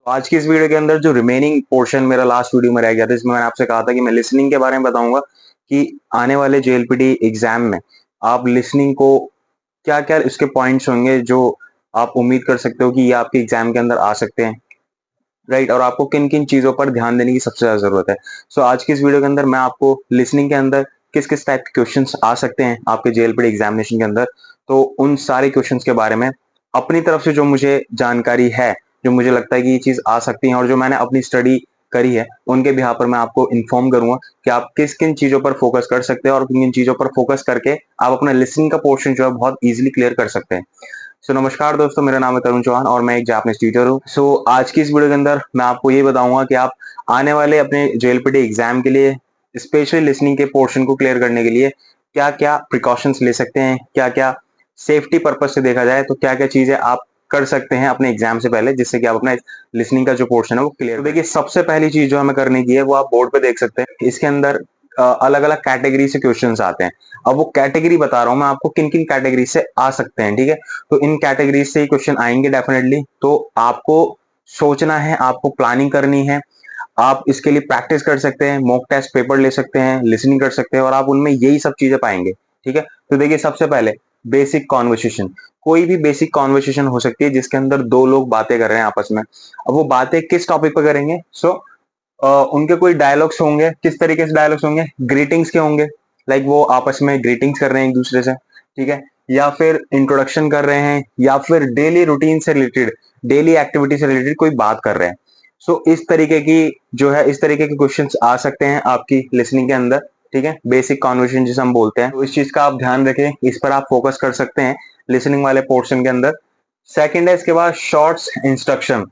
आज की इस वीडियो के अंदर जो रिमेनिंग पोर्शन मेरा लास्ट वीडियो में रह गया था, इसमें मैंने आपसे कहा था कि मैं लिसनिंग के बारे में बताऊंगा कि आने वाले जेएलपीटी एग्जाम में आप लिसनिंग को क्या क्या इसके पॉइंट्स होंगे जो आप उम्मीद कर सकते हो कि ये आपके एग्जाम के अंदर आ सकते हैं, राइट। और आपको किन किन चीजों पर ध्यान देने की सबसे ज्यादा जरूरत है। सो आज की इस वीडियो के अंदर मैं आपको लिसनिंग के अंदर किस किस टाइप के क्वेश्चंस आ सकते हैं आपके जेएलपीटी एग्जामिनेशन के अंदर, तो उन सारे क्वेश्चंस के बारे में अपनी तरफ से जो मुझे जानकारी है, जो मुझे लगता है कि ये चीज आ सकती है और जो मैंने अपनी स्टडी करी है, उनके बिहार पर मैं आपको इन्फॉर्म करूंगा कि आप किस किन चीजों पर फोकस कर सकते हैं और किन किन चीजों पर फोकस करके आप अपना लिसनिंग का पोर्शन जो है बहुत इजीली क्लियर कर सकते हैं। नमस्कार दोस्तों, मेरा नाम है तरुण चौहान और मैं एक जापानीज टीचर हूँ। आज की इस वीडियो के अंदर मैं आपको ये बताऊंगा कि आप आने वाले अपने जेएलपीटी एग्जाम के लिए स्पेशली लिसनिंग के पोर्शन को क्लियर करने के लिए क्या क्या प्रिकॉशंस ले सकते हैं, क्या क्या सेफ्टी पर्पज से देखा जाए तो क्या क्या चीजें आप कर सकते हैं अपने एग्जाम से पहले, जिससे कि आप अपना लिसनिंग का जो पोर्शन है वो क्लियर। तो देखिए, सबसे पहली चीज जो हमें करने की है वो आप बोर्ड पे देख सकते हैं। इसके अंदर अलग अलग कैटेगरी से क्वेश्चंस आते हैं। अब वो कैटेगरी बता रहा हूं मैं आपको किन किन कैटेगरी से आ सकते हैं, ठीक है। तो इन कैटेगरी से ही क्वेश्चन आएंगे डेफिनेटली। तो आपको सोचना है, आपको प्लानिंग करनी है, आप इसके लिए प्रैक्टिस कर सकते हैं, मॉक टेस्ट पेपर ले सकते हैं, लिसनिंग कर सकते हैं और आप उनमें यही सब चीजें पाएंगे, ठीक है। तो देखिए, सबसे पहले बेसिक कॉन्वर्सेशन। कोई भी बेसिक कॉन्वर्सेशन हो सकती है जिसके अंदर दो लोग बातें कर रहे हैं आपस में। अब वो बातें किस टॉपिक पर करेंगे? उनके कोई डायलॉग्स होंगे। किस तरीके से डायलॉग्स होंगे? ग्रीटिंग्स के होंगे। लाइक वो आपस में ग्रीटिंग्स कर रहे हैं एक दूसरे से, ठीक है। या फिर इंट्रोडक्शन कर रहे हैं, या फिर डेली रूटीन से रिलेटेड, डेली एक्टिविटी से रिलेटेड कोई बात कर रहे हैं। इस तरीके की जो है, इस तरीके के क्वेश्चंस आ सकते हैं आपकी लिसनिंग के अंदर, ठीक है। बेसिक कॉन्वर्सेशन जिसे हम बोलते हैं, तो इस चीज का आप ध्यान रखें, इस पर आप फोकस कर सकते हैं लिसनिंग वाले पोर्शन के अंदर। सेकंड है इसके बाद शॉर्ट्स इंस्ट्रक्शन।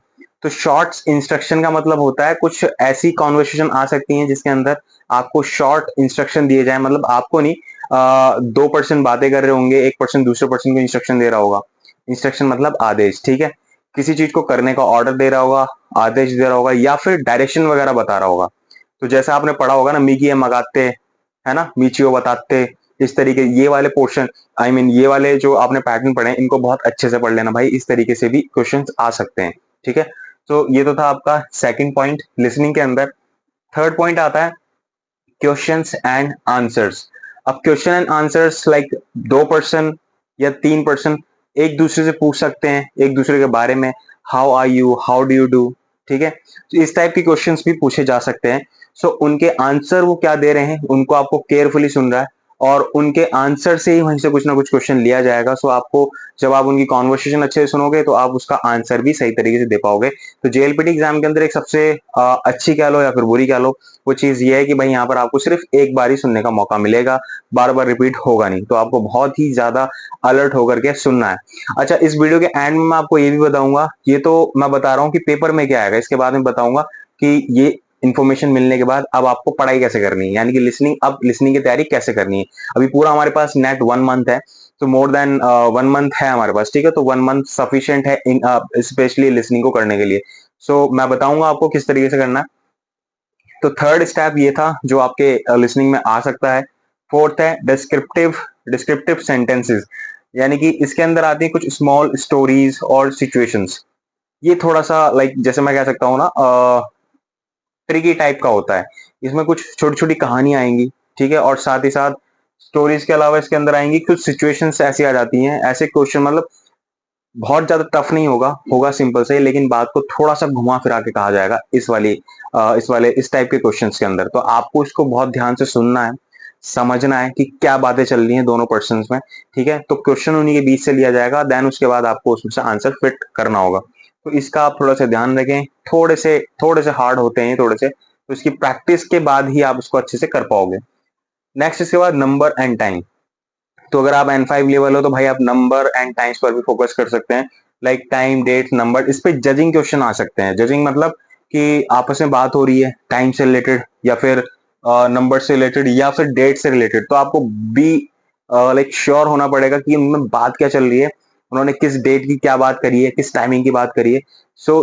तो शॉर्ट्स इंस्ट्रक्शन का मतलब होता है कुछ ऐसी कॉन्वर्सेशन आ सकती हैं जिसके अंदर आपको शॉर्ट इंस्ट्रक्शन दिए जाए। मतलब आपको नहीं, दो पर्सन बातें कर रहे होंगे, एक पर्सन दूसरे पर्सन को इंस्ट्रक्शन दे रहा होगा। इंस्ट्रक्शन मतलब आदेश, ठीक है। किसी चीज को करने का ऑर्डर दे रहा होगा, आदेश दे रहा होगा, या फिर डायरेक्शन वगैरह बता रहा होगा। तो जैसा आपने पढ़ा होगा ना, मिगी मगाते, है ना, मीचियो बताते। इस तरीके ये वाले पोर्शन, ये वाले जो आपने पैटर्न पढ़े हैं, इनको बहुत अच्छे से पढ़ लेना भाई। इस तरीके से भी क्वेश्चंस आ सकते हैं, ठीक है। तो ये तो था आपका सेकंड पॉइंट लिसनिंग के अंदर। थर्ड पॉइंट आता है क्वेश्चंस एंड आंसर्स। अब क्वेश्चन एंड आंसर्स लाइक दो पर्सन या तीन पर्सन एक दूसरे से पूछ सकते हैं एक दूसरे के बारे में। How are you, how do you do, ठीक है। तो इस टाइप के क्वेश्चंस भी पूछे जा सकते हैं। उनके आंसर वो क्या दे रहे हैं उनको आपको केयरफुली सुनना है और उनके आंसर से ही वहीं से कुछ ना कुछ क्वेश्चन लिया जाएगा। आपको जब आप उनकी कॉन्वर्सेशन अच्छे से सुनोगे तो आप उसका आंसर भी सही तरीके से दे पाओगे। तो जेएलपीटी एग्जाम के अंदर एक सबसे अच्छी कह लो या फिर बुरी कह लो, वो चीज ये है कि भाई यहाँ पर आपको सिर्फ एक बार ही सुनने का मौका मिलेगा, बार बार रिपीट होगा नहीं। तो आपको बहुत ही ज्यादा अलर्ट होकर के सुनना है। अच्छा, इस वीडियो के एंड में मैं आपको ये भी बताऊंगा, ये तो मैं बता रहा हूँ कि पेपर में क्या आएगा, इसके बाद में बताऊंगा कि ये इन्फॉर्मेशन मिलने के बाद अब आपको पढ़ाई कैसे करनी है, यानी कि लिसनिंग, अब लिसनिंग की तैयारी कैसे करनी है। अभी पूरा हमारे पास नेट 1 मंथ है, तो मोर देन 1 मंथ है हमारे पास, ठीक है। तो 1 मंथ सफिशियंट है स्पेशली लिसनिंग को करने के लिए। मैं बताऊंगा आपको किस तरीके से करना है। तो थर्ड स्टेप ये था जो आपके लिसनिंग में आ सकता है। फोर्थ है डिस्क्रिप्टिव डिस्क्रिप्टिव सेंटेंसेस, यानी कि इसके अंदर आती है कुछ स्मॉल स्टोरीज और सिचुएशंस। ये थोड़ा सा लाइक जैसे मैं कह सकता हूँ ना, ट्रिकी टाइप का होता है। इसमें कुछ छोटी छोटी कहानियां आएंगी, ठीक है। और साथ ही साथ स्टोरीज के अलावा इसके अंदर आएंगी कुछ सिचुएशंस ऐसी आ जाती हैं, ऐसे क्वेश्चन। मतलब बहुत ज्यादा टफ नहीं होगा, होगा सिंपल से, लेकिन बात को थोड़ा सा घुमा फिरा के कहा जाएगा इस टाइप के क्वेश्चंस के अंदर। तो आपको इसको बहुत ध्यान से सुनना है, समझना है कि क्या बातें चल रही हैं दोनों पर्सन्स में, ठीक है। तो क्वेश्चन उन्हीं के बीच से लिया जाएगा, देन उसके बाद आपको उसमें से आंसर फिट करना होगा। तो इसका आप थोड़ा सा ध्यान रखें। थोड़े से हार्ड होते हैं थोड़े से, तो इसकी प्रैक्टिस के बाद ही आप उसको अच्छे से कर पाओगे। नेक्स्ट इसके बाद नंबर एंड टाइम। तो अगर आप N5 लेवल हो तो भाई आप नंबर एंड टाइम्स पर भी फोकस कर सकते हैं। लाइक टाइम, डेट, नंबर, इस पे जजिंग क्वेश्चन आ सकते हैं। जजिंग मतलब कि आपस में बात हो रही है टाइम से रिलेटेड, या फिर नंबर से रिलेटेड, या फिर डेट से रिलेटेड। तो आपको बी लाइक श्योर होना पड़ेगा कि उनमें बात क्या चल रही है, उन्होंने किस डेट की क्या बात करी है, किस टाइमिंग की बात करी है।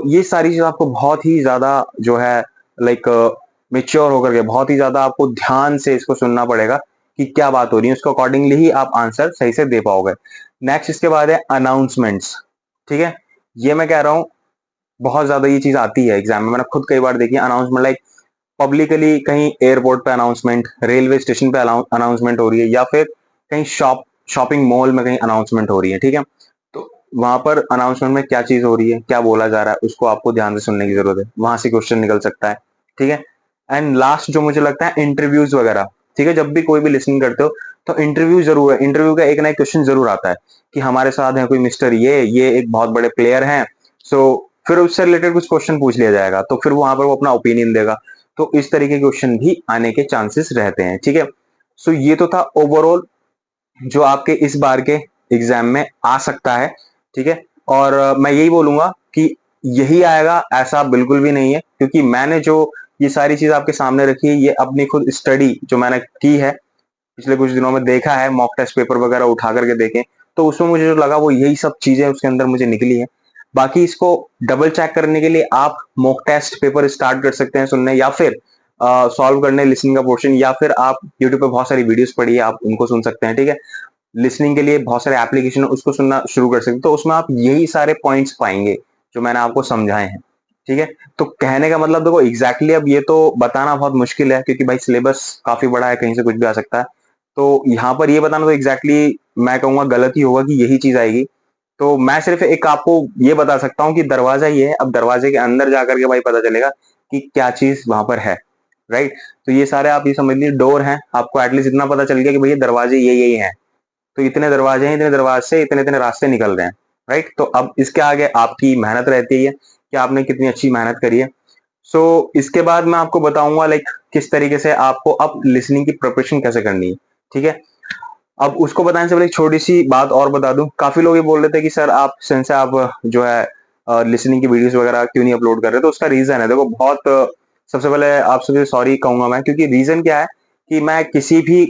ये सारी चीज आपको बहुत ही ज्यादा जो है लाइक मेच्योर होकर के बहुत ही ज्यादा आपको ध्यान से इसको सुनना पड़ेगा कि क्या बात हो रही है, उसको अकॉर्डिंगली ही आप आंसर सही से दे पाओगे। नेक्स्ट इसके बाद है अनाउंसमेंट्स, ठीक है। ये मैं कह रहा हूं बहुत ज्यादा ये चीज आती है एग्जाम में, मैंने खुद कई बार देखी है। अनाउंसमेंट लाइक पब्लिकली कहीं एयरपोर्ट पे अनाउंसमेंट, रेलवे स्टेशन पे अनाउंसमेंट हो रही है, या फिर कहीं शॉपिंग मॉल में कहीं अनाउंसमेंट हो रही है, ठीक है। तो वहां पर अनाउंसमेंट में क्या चीज हो रही है, क्या बोला जा रहा है, उसको आपको ध्यान से सुनने की जरूरत है, वहां से क्वेश्चन निकल सकता है, ठीक है। एंड लास्ट जो मुझे लगता है इंटरव्यूज वगैरह, ठीक है, जब भी कोई भी लिसनिंग करते हो तो इंटरव्यू जरूर है, इंटरव्यू का एक ना एक क्वेश्चन जरूर आता है कि हमारे साथ है कोई मिस्टर ये एक बहुत बड़े प्लेयर हैं, सो फिर उससे रिलेटेड कुछ क्वेश्चन पूछ लिया जाएगा, तो फिर वहां पर वो अपना ओपिनियन देगा। तो इस तरीके के क्वेश्चन भी आने के चांसेस रहते हैं, ठीक है। सो ये तो था ओवरऑल जो आपके इस बार के एग्जाम में आ सकता है, ठीक है। और मैं यही बोलूंगा कि यही आएगा ऐसा बिल्कुल भी नहीं है, क्योंकि मैंने जो ये सारी चीज आपके सामने रखी है, ये अपनी खुद स्टडी जो मैंने की है पिछले कुछ दिनों में, देखा है, मॉक टेस्ट पेपर वगैरह उठा करके देखे, तो उसमें मुझे जो लगा वो यही सब चीजें उसके अंदर मुझे निकली है। बाकी इसको डबल चेक करने के लिए आप मॉक टेस्ट पेपर स्टार्ट कर सकते हैं सुनने, या फिर सॉल्व करने लिसनिंग का पोर्शन, या फिर आप यूट्यूब पे बहुत सारी वीडियोस पढ़ी है, आप उनको सुन सकते हैं, ठीक है। लिसनिंग के लिए बहुत सारे एप्लीकेशन उसको सुनना शुरू कर सकते हैं, तो उसमें आप यही सारे पॉइंट्स पाएंगे जो मैंने आपको समझाए हैं, ठीक है। तो कहने का मतलब देखो एग्जैक्टली अब ये तो बताना बहुत मुश्किल है, क्योंकि भाई सिलेबस काफी बड़ा है, कहीं से कुछ भी आ सकता है। तो यहाँ पर ये बताना तो एग्जैक्टली मैं कहूंगा गलत ही होगा कि यही चीज आएगी। तो मैं सिर्फ एक आपको ये बता सकता हूँ कि दरवाजा ये है, अब दरवाजे के अंदर जाकर के भाई पता चलेगा कि क्या चीज वहां पर है, राइट। तो ये सारे आप ये समझ लीजिए डोर हैं, आपको एटलीस्ट इतना पता चल गया कि भैया दरवाजे ये यही हैं, तो इतने दरवाजे हैं, इतने दरवाजे से इतने इतने रास्ते निकल रहे हैं, राइट। तो अब इसके आगे आपकी मेहनत रहती है कि आपने कितनी अच्छी मेहनत करी है। सो इसके बाद मैं आपको बताऊंगा लाइक किस तरीके से आपको अब लिसनिंग की प्रिपरेशन कैसे करनी है, ठीक है। अब उसको बताने से पहले एक छोटी सी बात और बता दूं, काफी लोग ये बोल रहे थे कि सर आप सिंस आप जो है लिसनिंग की वीडियोस वगैरह क्यों नहीं अपलोड कर रहे, तो उसका रीजन है, देखो बहुत सबसे पहले आप सबसे सॉरी कहूंगा मैं, क्योंकि रीजन क्या है कि मैं किसी भी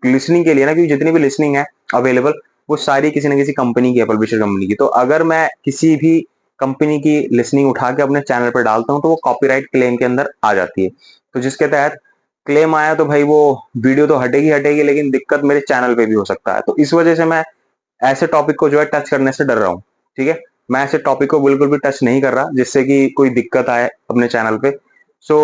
लिसनिंग के लिए ना, क्योंकि जितनी भी लिसनिंग है अवेलेबल वो सारी किसी ना किसी कंपनी की है, पब्लिशर कंपनी की, तो अगर मैं किसी भी कंपनी की लिसनिंग उठा के अपने चैनल पर डालता हूँ तो वो कॉपीराइट क्लेम के अंदर आ जाती है। तो जिसके तहत क्लेम आया तो भाई वो वीडियो तो हटेगी हटेगी, लेकिन दिक्कत मेरे चैनल पे भी हो सकता है। तो इस वजह से मैं ऐसे टॉपिक को जो है टच करने से डर रहा हूँ, ठीक है। मैं ऐसे टॉपिक को बिल्कुल भी टच नहीं कर रहा जिससे कि कोई दिक्कत आए अपने चैनल पे। सो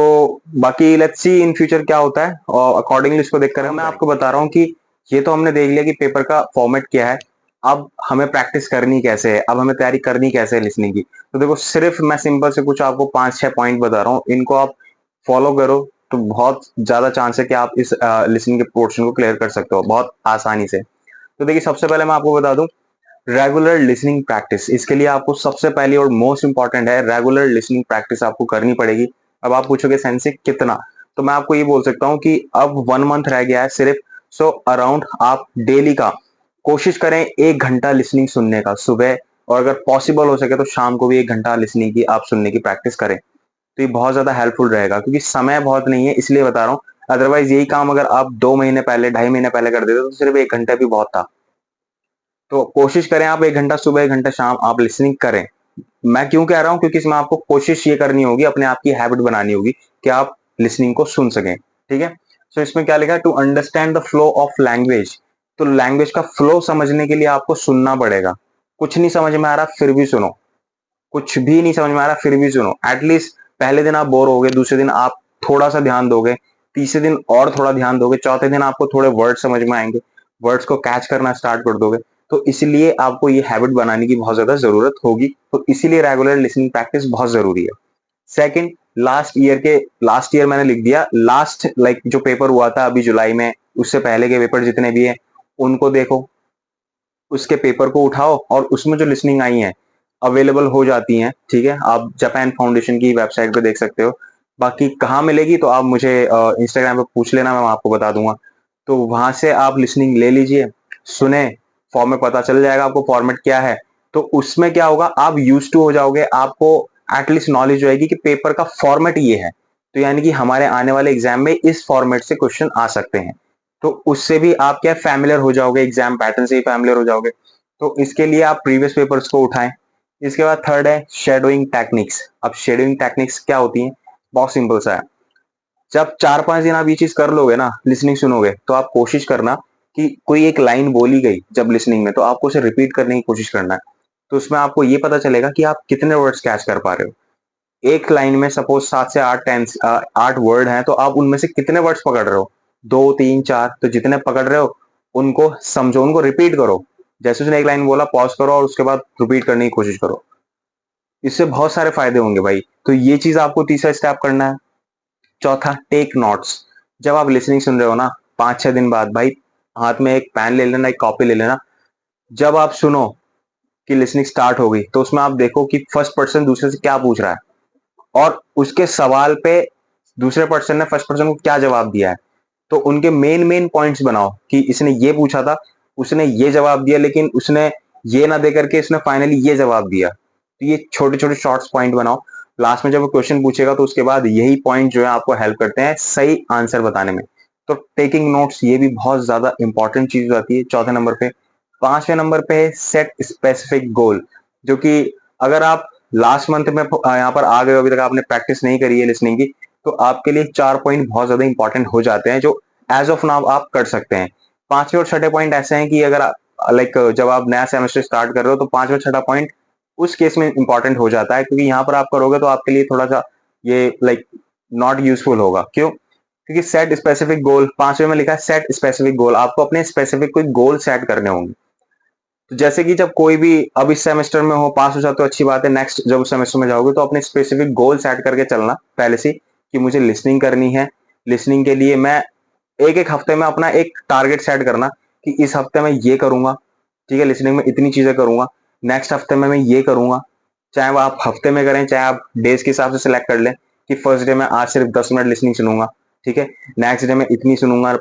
बाकी लेट्स सी इन फ्यूचर क्या होता है, और अकॉर्डिंगली इसको देखकर मैं आपको बता रहा हूँ कि ये तो हमने देख लिया कि पेपर का फॉर्मेट क्या है, अब हमें प्रैक्टिस करनी कैसे है, अब हमें तैयारी करनी कैसे है लिसनिंग की। तो देखो सिर्फ मैं सिंपल से कुछ आपको 5-6 पॉइंट बता रहा हूँ, इनको आप फॉलो करो तो बहुत ज्यादा चांस है कि आप इस लिसनिंग के पोर्शन को क्लियर कर सकते हो बहुत आसानी से। तो देखिए सबसे पहले मैं आपको बता दूं, रेगुलर लिसनिंग प्रैक्टिस, इसके लिए आपको सबसे पहली और मोस्ट इंपॉर्टेंट है रेगुलर लिसनिंग प्रैक्टिस आपको करनी पड़ेगी। अब आप पूछोगे सेंस से कितना, तो मैं आपको ये बोल सकता हूँ कि अब 1 मंथ रह गया है सिर्फ। सो अराउंड आप डेली का कोशिश करें 1 घंटा लिसनिंग सुनने का सुबह, और अगर पॉसिबल हो सके तो शाम को भी 1 घंटा लिसनिंग की आप सुनने की प्रैक्टिस करें। तो ये बहुत ज्यादा हेल्पफुल रहेगा, क्योंकि समय बहुत नहीं है इसलिए बता रहा हूँ। अदरवाइज यही काम अगर आप 2 महीने पहले 2.5 महीने पहले कर देते तो सिर्फ 1 घंटा भी बहुत था। तो कोशिश करें आप 1 घंटा सुबह 1 घंटा शाम आप लिसनिंग करें। मैं क्यों कह रहा हूं, क्योंकि इसमें आपको कोशिश ये करनी होगी, अपने आप की हैबिट बनानी होगी कि आप लिसनिंग को सुन सकें, ठीक है। सो इसमें क्या लिखा है, to understand the flow of language. तो लैंग्वेज का फ्लो समझने के लिए आपको सुनना पड़ेगा। कुछ नहीं समझ में आ रहा फिर भी सुनो, कुछ भी नहीं समझ में आ रहा फिर भी सुनो। एटलीस्ट पहले दिन आप बोर हो गए, दूसरे दिन आप थोड़ा सा ध्यान दोगे, तीसरे दिन और थोड़ा ध्यान दोगे, चौथे दिन आपको थोड़े वर्ड समझ में आएंगे, वर्ड्स को कैच करना स्टार्ट कर दोगे। तो इसलिए आपको ये हैबिट बनाने की बहुत ज्यादा जरूरत होगी, तो इसीलिए रेगुलर लिसनिंग प्रैक्टिस बहुत जरूरी है। सेकंड, लास्ट ईयर मैंने लिख दिया, लास्ट लाइक जो पेपर हुआ था अभी जुलाई में, उससे पहले के पेपर जितने भी हैं उनको देखो, उसके पेपर को उठाओ, और उसमें जो लिसनिंग आई है अवेलेबल हो जाती हैं, ठीक है। आप जापान फाउंडेशन की वेबसाइट पे देख सकते हो। बाकी कहाँ मिलेगी तो आप मुझे इंस्टाग्राम पे पूछ लेना, मैं आपको बता दूंगा। तो वहां से आप लिसनिंग ले लीजिए, सुने, फॉर्म में पता चल जाएगा आपको फॉर्मेट क्या है। तो उसमें क्या होगा, आप यूज टू हो जाओगे, आपको एटलीस्ट नॉलेज होएगी कि पेपर का फॉर्मेट ये है, तो यानी कि हमारे आने वाले एग्जाम में इस फॉर्मेट से क्वेश्चन आ सकते हैं। तो उससे भी आप क्या फैमिलियर हो जाओगे, एग्जाम पैटर्न से ही फैमिलियर हो जाओगे। तो इसके लिए आप प्रीवियस पेपर्स को उठाएं। इसके बाद थर्ड है शेडोइंग टेक्निक्स। अब शेडोइंग टेक्निक्स क्या होती हैं, बहुत सिंपल सा है। जब 4-5 दिन आप ये चीज कर लोगे ना, लिसनिंग सुनोगे, तो आप कोशिश करना कि कोई एक लाइन बोली गई जब लिसनिंग में, तो आपको उसे रिपीट करने की कोशिश करना है। तो उसमें आपको ये पता चलेगा कि आप कितने वर्ड्स कैच कर पा रहे हो। एक लाइन में सपोज 7 से 8 वर्ड हैं, तो आप उनमें से कितने वर्ड्स पकड़ रहे हो? 2, 3, 4, तो जितने पकड़ रहे हो उनको समझो, उनको रिपीट करो। जैसे उसने एक लाइन बोला, पॉज करो और उसके बाद रिपीट करने की कोशिश करो। इससे बहुत सारे फायदे होंगे भाई। तो ये चीज आपको तीसरा स्टेप करना है। चौथा, टेक नोट्स। जब आप लिसनिंग सुन रहे हो ना, 5-6 दिन बाद भाई हाथ में एक पेन ले लेना, एक कॉपी ले लेना। जब आप सुनो कि लिसनिंग स्टार्ट हो गई, तो उसमें आप देखो कि फर्स्ट पर्सन दूसरे से क्या पूछ रहा है और उसके सवाल पे दूसरे पर्सन ने फर्स्ट पर्सन को क्या जवाब दिया है। तो उनके मेन मेन पॉइंट्स बनाओ कि इसने ये पूछा था, उसने ये जवाब दिया, लेकिन उसने ये ना दे करके इसने फाइनली ये जवाब दिया। तो ये छोटे छोटे शॉर्ट्स पॉइंट बनाओ। लास्ट में जब वो क्वेश्चन पूछेगा तो उसके बाद यही पॉइंट जो है आपको हेल्प करते हैं सही आंसर बताने में। तो टेकिंग नोट्स ये भी बहुत ज्यादा इंपॉर्टेंट चीज आती है चौथे नंबर पे। पांचवें नंबर पे है सेट स्पेसिफिक गोल, जो कि अगर आप लास्ट मंथ में यहाँ पर आ गए, अभी तक आपने प्रैक्टिस नहीं करी है लिसनिंग की, तो आपके लिए 4 पॉइंट बहुत ज्यादा इंपॉर्टेंट हो जाते हैं जो एज ऑफ नाउ आप कर सकते हैं। पांचवें और छठे पॉइंट ऐसे हैं कि अगर लाइक जब आप नया सेमेस्टर स्टार्ट कर रहे हो तो पांचवा छठा पॉइंट उस केस में इंपॉर्टेंट हो जाता है, क्योंकि यहाँ पर आप करोगे तो आपके लिए थोड़ा सा ये लाइक नॉट यूजफुल होगा। क्यों? क्योंकि सेट स्पेसिफिक गोल, पांचवे में लिखा है सेट स्पेसिफिक गोल, आपको अपने स्पेसिफिक कोई गोल सेट करने होंगे। तो जैसे कि जब कोई भी अब इस सेमेस्टर में हो पास हो जाए तो अच्छी बात है, नेक्स्ट जब उस सेमेस्टर में जाओगे तो अपने स्पेसिफिक गोल सेट करके चलना पहले से कि मुझे लिसनिंग करनी है। लिसनिंग के लिए मैं एक एक हफ्ते में अपना एक टारगेट सेट करना कि इस हफ्ते में ये करूंगा, ठीक है, लिसनिंग में इतनी चीजें करूंगा। नेक्स्ट हफ्ते में मैं ये करूंगा, चाहे वो आप हफ्ते में करें चाहे आप डेज के हिसाब से सिलेक्ट कर लें कि फर्स्ट डे में आज सिर्फ 10 मिनट लिसनिंग सुनूंगा, ठीक है, नेक्स्ट डे में इतनी सुनूंगा।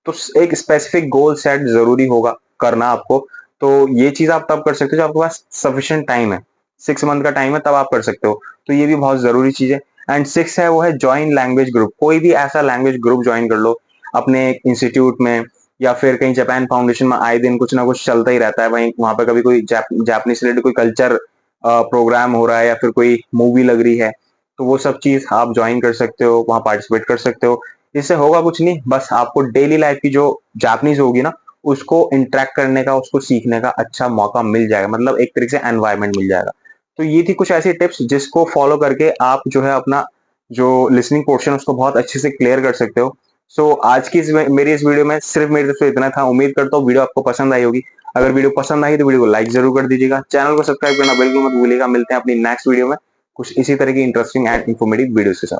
तो एक स्पेसिफिक गोल सेट जरूरी होगा करना आपको। तो ये चीज आप तब कर सकते हो जब आपके पास सफिशिएंट टाइम है, 6 मंथ का टाइम है, तब आप कर सकते हो। तो ये भी बहुत जरूरी चीज है। एंड सिक्स है वो है ज्वाइन लैंग्वेज ग्रुप। कोई भी ऐसा लैंग्वेज ग्रुप ज्वाइन कर लो अपने इंस्टीट्यूट में, या फिर कहीं जापान फाउंडेशन में आए दिन कुछ ना कुछ चलता ही रहता है। वहीं वहां पर कभी कोई जापानीज रिलेटेड कोई कल्चर प्रोग्राम हो रहा है या फिर कोई मूवी लग रही है, तो वो सब चीज आप ज्वाइन कर सकते हो, वहां पार्टिसिपेट कर सकते हो। इससे होगा कुछ नहीं, बस आपको डेली लाइफ की जो जापानीज होगी ना उसको इंटरेक्ट करने का, उसको सीखने का अच्छा मौका मिल जाएगा, मतलब एक तरीके से एनवायरनमेंट मिल जाएगा। तो ये थी कुछ ऐसी टिप्स जिसको फॉलो करके आप जो है अपना जो लिसनिंग पोर्शन उसको बहुत अच्छे से क्लियर कर सकते हो। सो आज की मेरी इस वीडियो में सिर्फ मेरी तरफ से इतना था। उम्मीद करता हूँ वीडियो आपको पसंद आई होगी। अगर वीडियो पसंद आई तो वीडियो को लाइक जरूर कर दीजिएगा, चैनल को सब्सक्राइब करना बिल्कुल मत भूलिएगा। मिलते हैं अपनी नेक्स्ट वीडियो में कुछ इसी तरह की इंटरेस्टिंग एंड इन्फॉर्मेटिव वीडियोस के साथ।